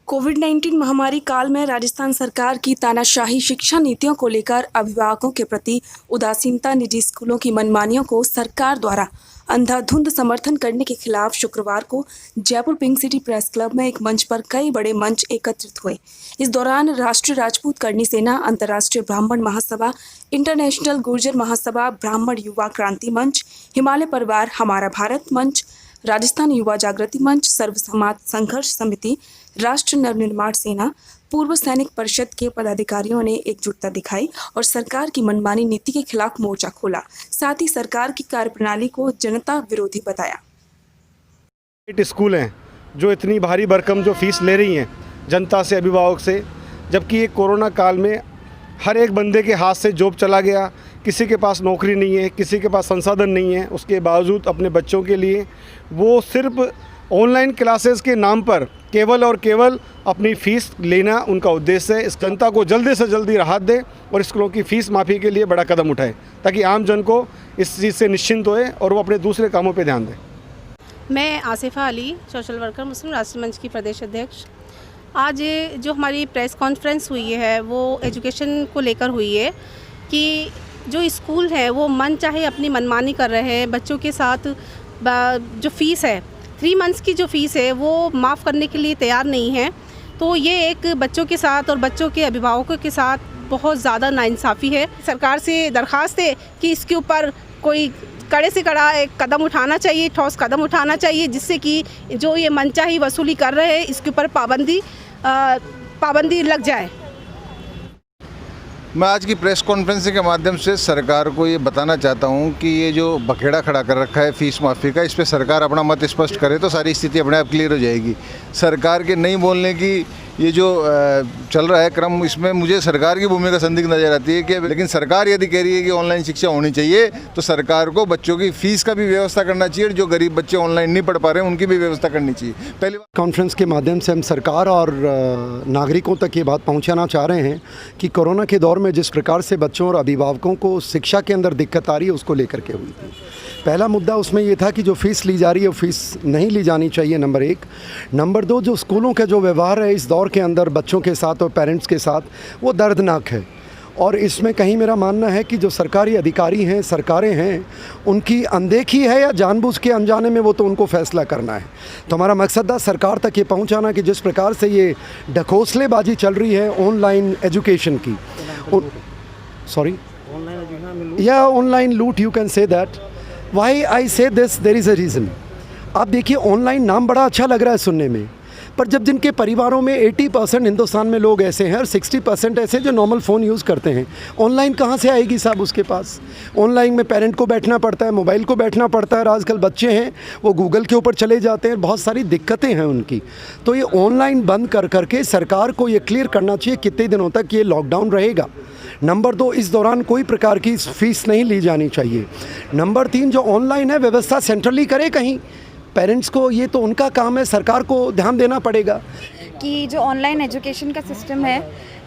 कोविड-19 महामारी काल में राजस्थान सरकार की तानाशाही शिक्षा नीतियों को लेकर अभिभावकों के प्रति उदासीनता, निजी स्कूलों की मनमानियों को सरकार द्वारा अंधाधुंध समर्थन करने के खिलाफ शुक्रवार को Jaipur pink city press club में एक मंच पर कई बड़े मंच एकत्रित हुए। इस दौरान राष्ट्रीय राजपूत करणी सेना, अंतर्राष्ट्रीय ब्राह्मण महासभा, इंटरनेशनल गुर्जर महासभा, ब्राह्मण युवा क्रांति मंच, हिमालय परिवार हमारा भारत मंच, राजस्थान युवा जागृति मंच, सर्व समाज संघर्ष समिति, राष्ट्र नवनिर्माण सेना, पूर्व सैनिक परिषद के पदाधिकारियों ने एकजुटता दिखाई और सरकार की मनमानी नीति के खिलाफ मोर्चा खोला। साथ ही सरकार की कार्यप्रणाली को जनता विरोधी बताया। स्कूल हैं जो इतनी भारी भरकम जो फीस ले रही हैं जनता से, अभिभावक से, जबकि ये कोरोना काल में हर एक बंदे के हाथ से जॉब चला गया, किसी के पास नौकरी नहीं है, किसी के पास संसाधन नहीं है, उसके बावजूद अपने बच्चों के लिए वो सिर्फ ऑनलाइन क्लासेस के नाम पर केवल और केवल अपनी फ़ीस लेना उनका उद्देश्य है। इस जनता को जल्दी से जल्दी राहत दे और स्कूलों की फ़ीस माफ़ी के लिए बड़ा कदम उठाए ताकि आम जन को इस चीज़ से निश्चिंत होए और वो अपने दूसरे कामों पर ध्यान दें। मैं आसिफा अली, सोशल वर्कर, मुस्लिम राष्ट्र मंच की प्रदेश अध्यक्ष। आज जो हमारी प्रेस कॉन्फ्रेंस हुई है वो एजुकेशन को लेकर हुई है कि जो स्कूल है वो मन चाहे अपनी मनमानी कर रहे हैं। बच्चों के साथ जो फ़ीस है 3 मंथ्स की जो फ़ीस है वो माफ़ करने के लिए तैयार नहीं है। तो ये एक बच्चों के साथ और बच्चों के अभिभावकों के साथ बहुत ज़्यादा नाइंसाफ़ी है। सरकार से दरख्वास्त है कि इसके ऊपर कोई कड़े से कड़ा एक कदम उठाना चाहिए, ठोस कदम उठाना चाहिए, जिससे कि जो ये मनचाही वसूली कर रहे हैं इसके ऊपर पाबंदी लग जाए। मैं आज की प्रेस कॉन्फ्रेंस के माध्यम से सरकार को ये बताना चाहता हूँ कि ये जो बखेड़ा खड़ा कर रखा है फ़ीस माफ़ी का, इस पे सरकार अपना मत स्पष्ट करे तो सारी स्थिति अपने आप क्लियर हो जाएगी। सरकार के नहीं बोलने की ये जो चल रहा है क्रम, इसमें मुझे सरकार की भूमिका संदिग्ध नज़र आती है कि लेकिन सरकार यदि कह रही है कि ऑनलाइन शिक्षा होनी चाहिए तो सरकार को बच्चों की फ़ीस का भी व्यवस्था करना चाहिए और जो गरीब बच्चे ऑनलाइन नहीं पढ़ पा रहे हैं उनकी भी व्यवस्था करनी चाहिए। पहली बात, कॉन्फ्रेंस के माध्यम से हम सरकार और नागरिकों तक ये बात पहुंचाना चाह रहे हैं कि कोरोना के दौर में जिस प्रकार से बच्चों और अभिभावकों को शिक्षा के अंदर दिक्कत आ रही है उसको लेकर के हुई थी। पहला मुद्दा उसमें ये था कि जो फ़ीस ली जा रही है वो फ़ीस नहीं ली जानी चाहिए, नंबर 1। नंबर 2, जो स्कूलों का जो व्यवहार है इस दौर के अंदर बच्चों के साथ और पेरेंट्स के साथ वो दर्दनाक है। और इसमें कहीं मेरा मानना है कि जो सरकारी अधिकारी हैं, सरकारें हैं, उनकी अनदेखी है या जानबूझ के अनजाने में, वो तो उनको फैसला करना है। तो हमारा मकसद था सरकार तक ये पहुंचाना कि जिस प्रकार से ये ढकोसलेबाजी चल रही है ऑनलाइन एजुकेशन की, ऑनलाइन लूट, you can say that. Why I say this, there is a reason. आप देखिए, ऑनलाइन नाम बड़ा अच्छा लग रहा है सुनने में, पर जब जिनके परिवारों में 80% हिंदुस्तान में लोग ऐसे हैं और 60% ऐसे जो नॉर्मल फ़ोन यूज़ करते हैं, ऑनलाइन कहाँ से आएगी साहब उसके पास? ऑनलाइन में पेरेंट को बैठना पड़ता है, मोबाइल को बैठना पड़ता है, और आजकल बच्चे हैं वो गूगल के ऊपर चले जाते हैं, बहुत सारी दिक्कतें हैं उनकी। तो ये ऑनलाइन बंद कर करके सरकार को ये क्लियर करना चाहिए कितने दिनों तक ये लॉकडाउन रहेगा। नंबर 2, इस दौरान कोई प्रकार की फ़ीस नहीं ली जानी चाहिए। नंबर 3, जो ऑनलाइन है व्यवस्था सेंट्रली करे कहीं, पेरेंट्स को ये तो उनका काम है, सरकार को ध्यान देना पड़ेगा कि जो ऑनलाइन एजुकेशन का सिस्टम है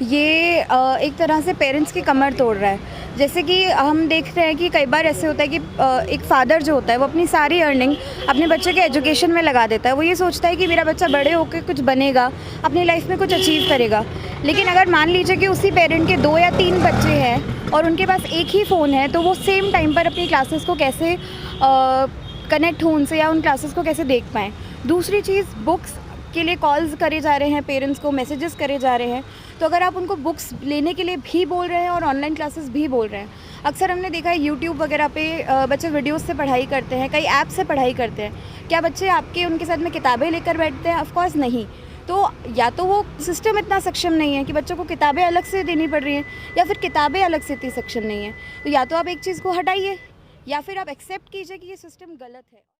ये एक तरह से पेरेंट्स की कमर तोड़ रहा है। जैसे कि हम देख रहे हैं कि कई बार ऐसे होता है कि एक फ़ादर जो होता है वो अपनी सारी अर्निंग अपने बच्चे के एजुकेशन में लगा देता है। वो ये सोचता है कि मेरा बच्चा बड़े होकर कुछ बनेगा, अपनी लाइफ में कुछ अचीव करेगा। लेकिन अगर मान लीजिए कि उसी पेरेंट के 2 या 3 बच्चे हैं और उनके पास एक ही फ़ोन है, तो वो सेम टाइम पर अपनी क्लासेस को कैसे कनेक्ट हो उनसे या उन क्लासेस को कैसे देख पाएँ। दूसरी चीज़, बुक्स के लिए कॉल्स करे जा रहे हैं, पेरेंट्स को मैसेजेस करे जा रहे हैं। तो अगर आप उनको बुक्स लेने के लिए भी बोल रहे हैं और ऑनलाइन क्लासेस भी बोल रहे हैं, अक्सर हमने देखा है यूट्यूब वगैरह पे बच्चे वीडियोस से पढ़ाई करते हैं, कई ऐप से पढ़ाई करते हैं। क्या बच्चे आपके उनके साथ में किताबें लेकर बैठते हैं? ऑफकोर्स नहीं। तो या तो वो सिस्टम इतना सक्षम नहीं है कि बच्चों को किताबें अलग से देनी पड़ रही हैं, या फिर किताबें अलग से इतनी सक्षम नहीं है। तो या तो आप एक चीज़ को हटाइए या फिर आप एक्सेप्ट कीजिए कि ये सिस्टम गलत है।